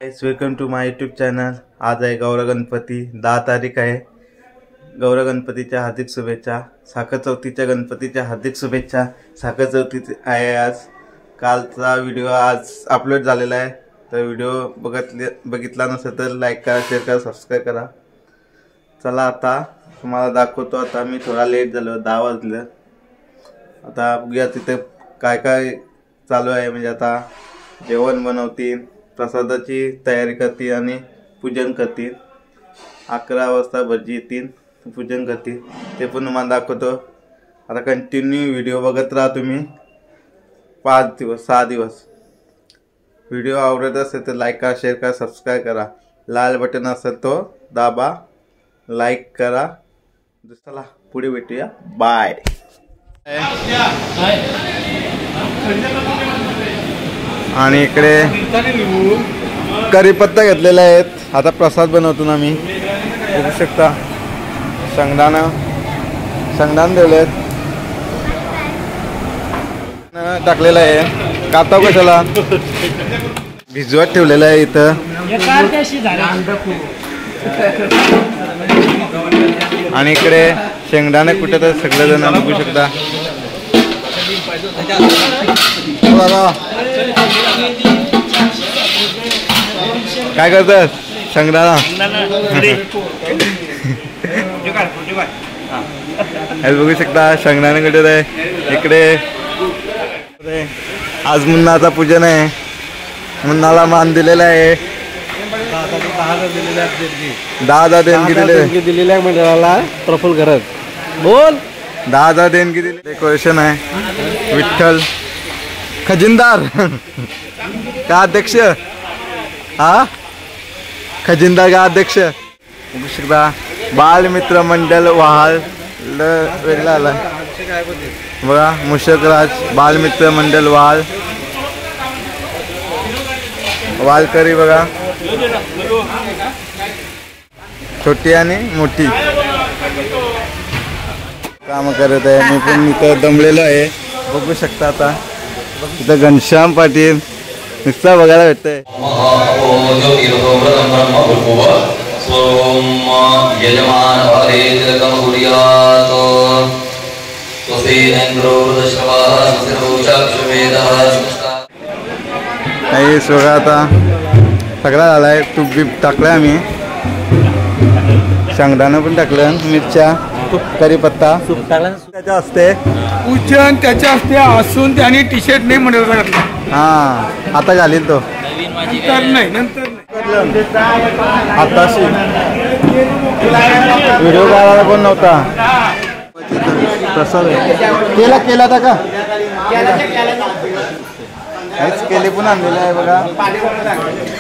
Welcome to my YouTube channel. आज आहे गौर गणपती, 10 तारीख आहे। गौर गणपतीच्या हार्दिक शुभेच्छा। साखर चौथीच्या गणपतीच्या हार्दिक शुभेच्छा। साखर चौथी आहे आज। कालचा व्हिडिओ आज अपलोड झालेला आहे, तर व्हिडिओ बघितला नसेल तर लाईक करा, शेअर करा, सबस्क्राईब करा। चला आता तुम्हाला दाखवतो। आता मी थोडा लेट झालो, 10 वाजले। आता बघूया तिथे काय काय चालू आहे। म्हणजे आता जेवण बनवतील, प्रसादाची तयारी करतील आणि पूजन करतील। 11 वाजता भटजी येतील, पूजन करतील, ते पण तुम्हाला दाखवतो। आता कंटिन्यू व्हिडिओ बघत राहा तुम्ही। 5 दिवस 6 दिवस व्हिडिओ आवडत असेल तर लाईक करा, शेअर करा, सबस्क्राईब करा। लाल बटन असेल तो दाबा, लाईक करा। चला पुढे भेटूया, बाय। आणि इकडे कढीपत्ता घेतलेला आहेत। आता प्रसाद बनवतो ना मी, बघू शकता। शेंगदाणे ठेवलेत, टाकलेला आहे। काता कशाला भिजवत ठेवलेला आहे इथं। आणि इकडे शेंगदाणे कुठे तर सगळेजण बघू शकता। काय करतात? शेंगदाणा बघू शकता। शेंगदाणे कुठे आहे? इकडे आज मुन्नाचा पूजन आहे। मुन्नाला मान दिलेला आहे। 10,000 देणगी दिलेली आहे मंडळाला। प्रफुल्ल करत बोल, 10,000 देणगी दिली। डेकोरेशन आहे। विठ्ठल खजिनदार का अध्यक्ष? हा, खजिनदार का अध्यक्ष? बघू शकता। बालमित्र मंडळ वहाल वेगळा आला बघा। मुशकराज बालमित्र मंडळ वहाल, वालकरी बघा, छोटी आणि मोठी काम करत आहे। मी पण इथं दमलेलो आहे, बघू शकता। आता इथं घनश्याम पाटील नुसता बघायला भेटतंय। काही सगळं आता सगळा झालाय। तूप बीप टाकलाय आम्ही, शेंगदाणा पण टाकलं, मिरच्या, कढीपत्ता त्याच्या असते, पूजन त्याच्या असते असून त्याने टी शर्ट नाही म्हणत घातला। हा, आता घालील तो, नंतर नाही आताशी व्हिडिओ काढायला कोण नव्हता। प्रसाद केला था का? काहीच केले पण आणलेलं आहे बघा।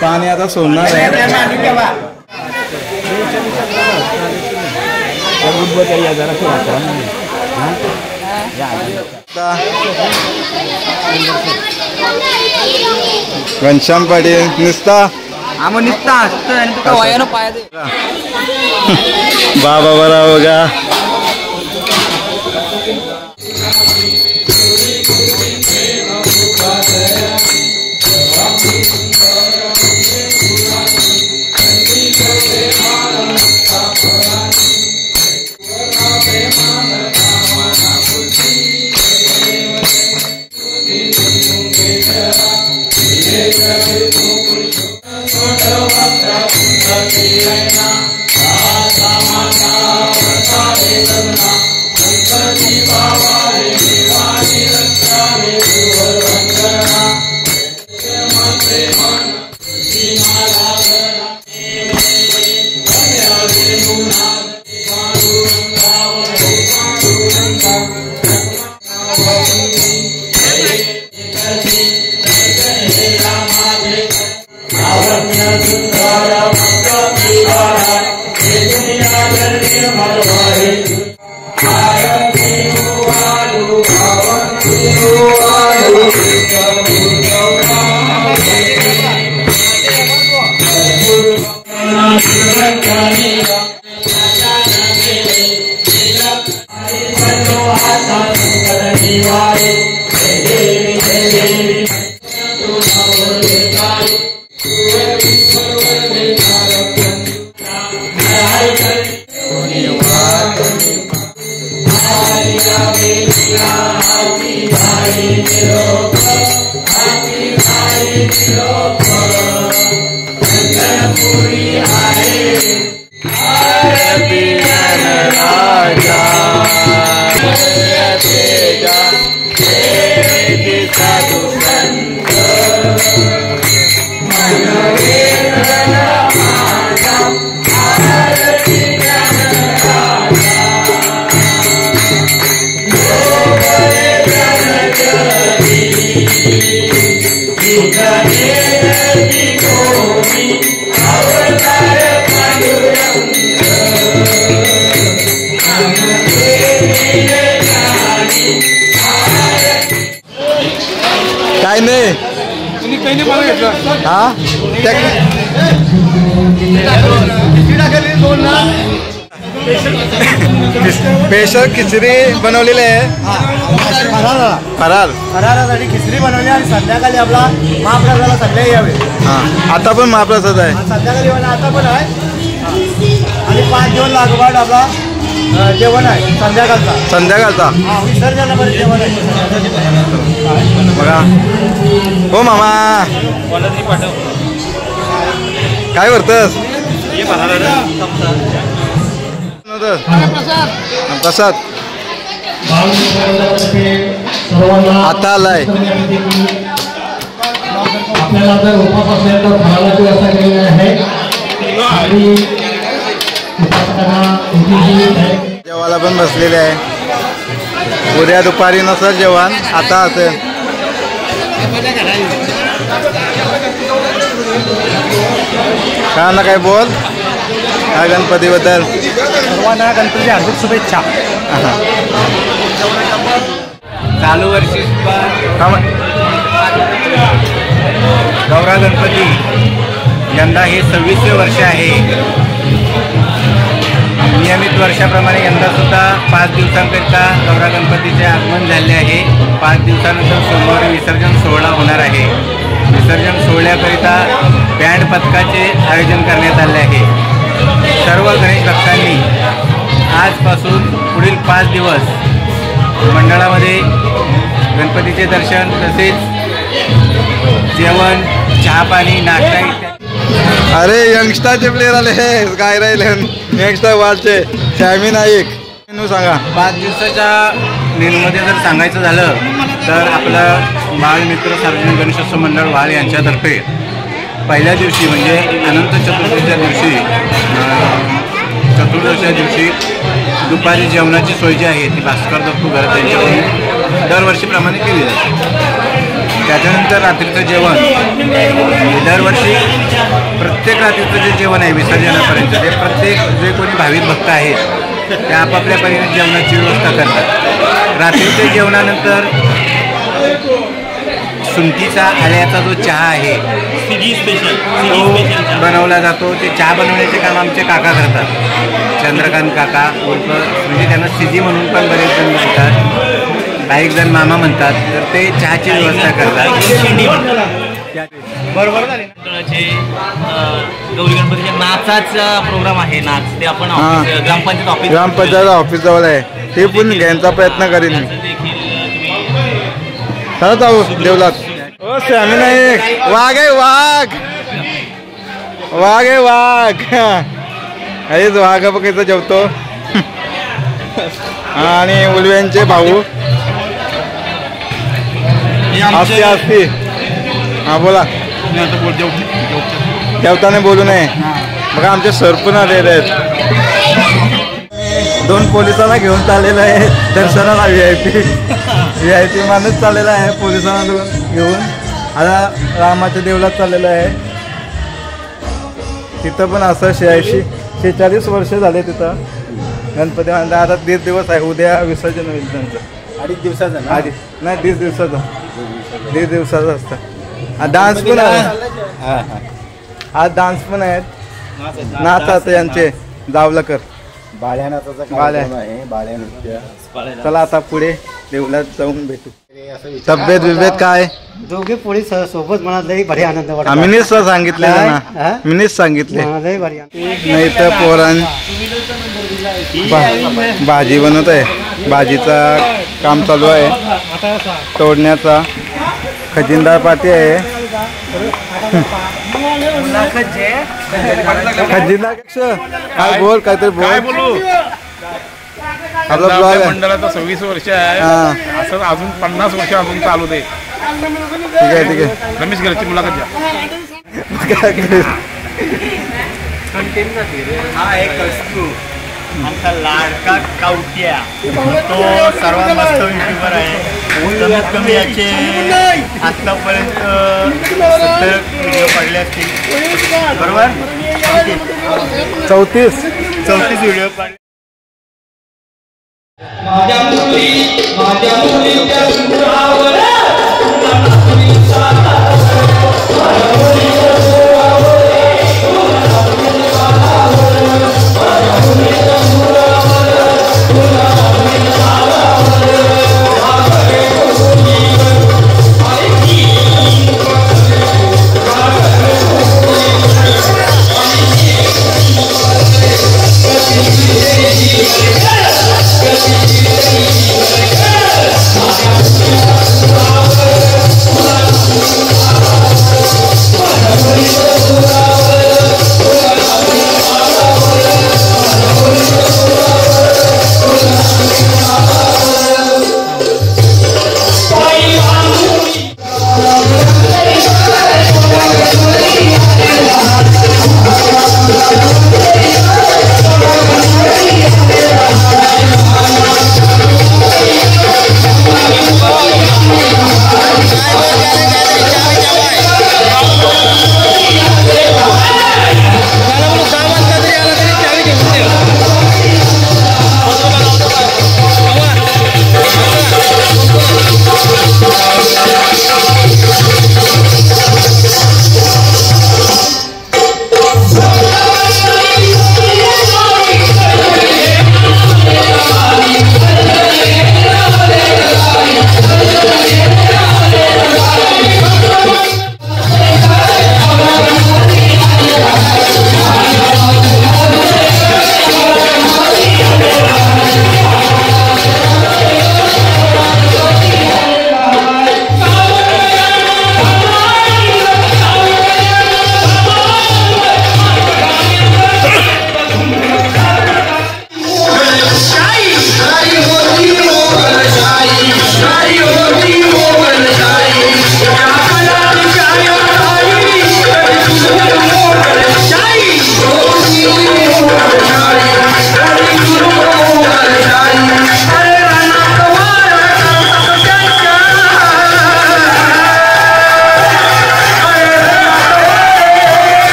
पाणी आता सोडणार आहे। घनश्याम पाटील नुसता बाबा बरा बघा। Thank you. हा स्पेशल खिचडी बनवलेली आहे फराळासाठी खिचडी बनवली आणि संध्याकाळी आपला महाप्रसादाला सगळे यावे. हा आता पण महाप्रसाद आहे. संध्याकाळी आता पण आहे आणि 5 दिवस लागोपाठ आपला जेवण आहे संध्याकाळचा. विसर्जनापर्यंत जेवण आहे बघा. हो मामा काय करतस? प्रसाद आता आलाय. आपल्याला जर उपास असेल तर फराळाची व्यवस्था केलेली आहे. जेवायला पण बसलेले आहे. उद्या दुपारी नसेल जेवण, आता असेल. काय ना काय बोल हा गणपतीबद्दल. सर्वांना गणपतीच्या हार्दिक शुभेच्छा. चालू वर्षी गौरा गणपती यंदा हे 26वे वर्ष आहे. नियमित वर्षाप्रमाणे यंदासुद्धा 5 दिवसांकरिता गौरा गणपतीचे आगमन झाले आहे. 5 दिवसानंतर सोमवारी विसर्जन सोहळा होणार आहे. विसर्जन सोहळ्याकरिता बँड पथकाचे आयोजन करण्यात आले आहे. सर्व गणेश भक्तांनी आजपासून पुढील 5 दिवस मंडळामध्ये गणपतीचे दर्शन तसेच जेवण, चहा पाणी, नाश्ता इत्यादी. अरे यंगस्टरचे प्लेयर आले हे काय राहिले यंगस्टर वाढचे. शॅमी नाईक मेनू सांगा. 5 दिवसाच्या मेनूमध्ये जर सांगायचं झालं तर आपलं बाळमित्र सार्वजनिक गणेशोत्सव मंडळ वाळ यांच्यातर्फे पहिल्या दिवशी म्हणजे अनंत चतुर्दशीच्या दिवशी दुपारी जेवणाची सोय जी आहे ती भास्कर दत्तू घरात यांच्याकडून दरवर्षीप्रमाणे केली जाते. त्याच्यानंतर रात्रीचं जेवण दरवर्षी प्रत्येक रात्रीचं जे जेवण आहे विसर्जनापर्यंत ते प्रत्येक जे कोणी भाविक भक्त आहेत ते आपापल्या परीने जेवणाची व्यवस्था करतात. रात्रीच्या जेवणानंतर सुंठीचा आल्याचा जो चहा आहे तो बनवला जातो. ते चहा बनवण्याचे काम आमचे काका करतात. चंद्रकांत काका उर्फ म्हणजे त्यांना सिजी म्हणून पण बरेच जण म्हणतात, काही जण मामा म्हणतात. तर ते चहाची व्यवस्था करतात. बरोबर झाले. गौरी गणपतीच्या नाचाचा प्रोग्राम आहे. नाच ते आपण ग्रामपंचायत ऑफिस जवळ आहे. ते पण घ्यायचा प्रयत्न करीन मी. चला जाऊ देवलात. ओ शॅमी नाईक वाघ आहे वाघ आहे वाघ. हेच वाघ बघायचं जेवतो. आणि उलव्यांचे भाऊ असते. हा बोला. जेवताना बोलू नये. बघा आमचे सर पण आलेले आहेत. 2 पोलिसांना घेऊन चाललेलं आहे दर्शनाला. VIP माणूस चाललेला आहे पोलिसांना घेऊन. आता रामाच्या देवळात चाललेलं आहे. तिथं पण असं 46 वर्ष झाले तिथं गणपती. आता 1.5 दिवस आहे. उद्या विसर्जन होईल त्यांचं. 2.5 दिवसाचं नाही 1.5 दिवसाचं. 1.5 दिवसाचं असतं. डान्स पण आहे. आज डान्स पण आहेत. नाचाचं यांचे जावलकर बाळ्या नाचाचा कार्यक्रम आहे. बाळ्या नृत्य. चला आता पुढे देवळात जाऊन भेटू. तब्येत बिब्येत काय? दोघे पोळी सोबत मला लई भारी आनंद वाटला. मीच सांगितले ना. मीच सांगितले लई भारी. नाही तर पोरां भाजी बनवत आहे. भाजीचा काम चालू आहे तोडण्याचा. खजिनदार पार्टी आहे. खजिनदार काय बोल काहीतरी बोल. आपला ब्लॉग आहे. मंडळाचा 26 वर्ष आहे. असं अजून 50 वर्ष अजून चालू दे. ठीक आहे. रमेश घरची मुलाखत घ्या. हा एक असतो आमचा लाडका कावट्या. तो सर्वात मस्त युट्यूबर आहे. कमीत कमी याचे आतापर्यंत 70 व्हिडिओ पडले असतील. बरोबर 34 व्हिडिओ पडले. माझ्या मुलीच्या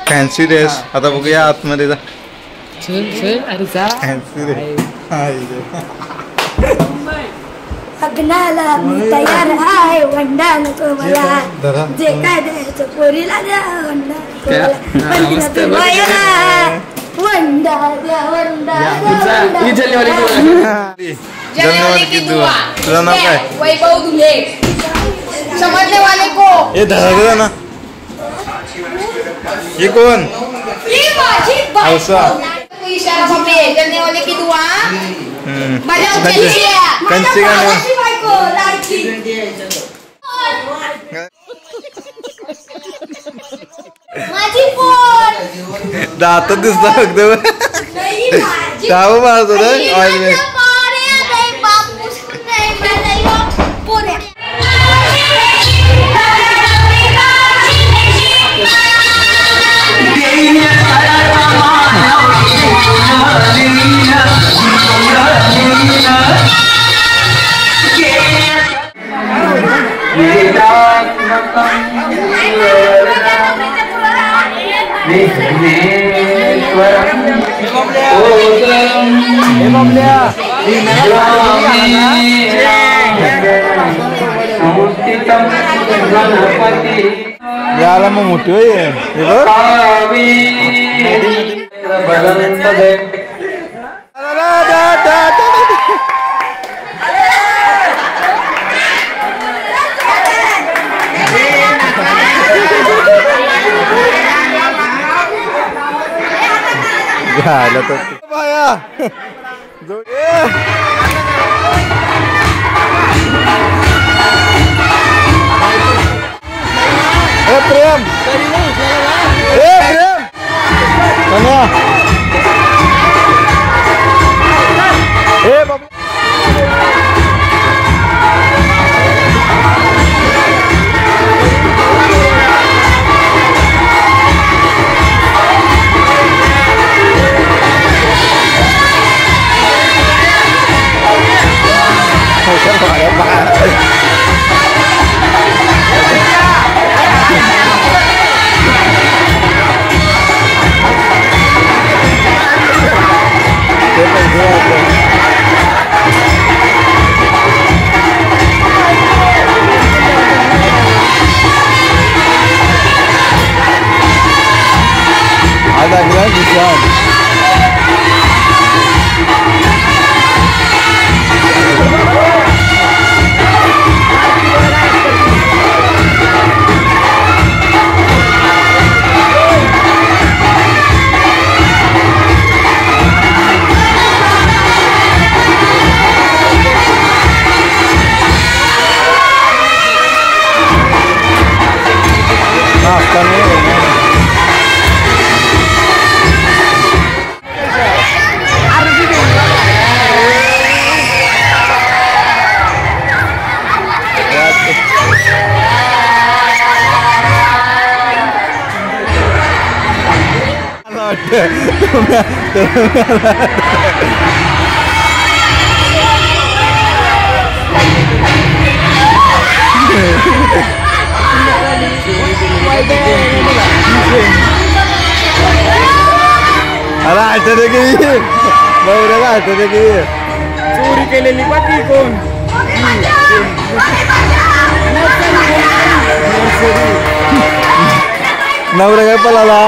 फॅन्सी ड्रेस आता बघूया आतमध्ये जा. लग्नाला मी तयार आहे वंडा नको मला जे काय द्यायचं पोरीला द्या वंडा वंडा द्या वंडा तुझं नाव काय? वैभव दुले समजले वाले को हे धरा ना. हे कोण? इशारा मम्मी जलने वाले की दुआ कंची माझी फोन दात दिसत फक्त टाव मारतो ना ऑइल याला मग मोठी होय झालं तर बाया प्रेम प्रेम बाबा अरे आठवते की बघूया आठवते की चोरी केलेली बाकी कोण नवरा काय पळाला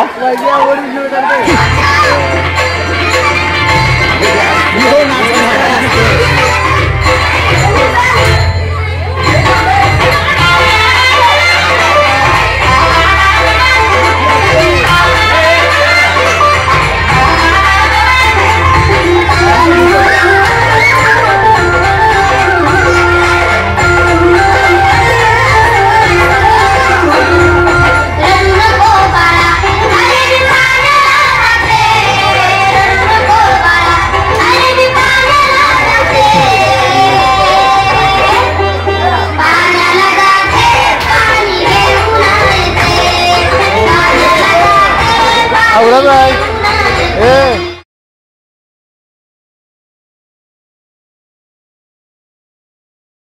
थोडं आहे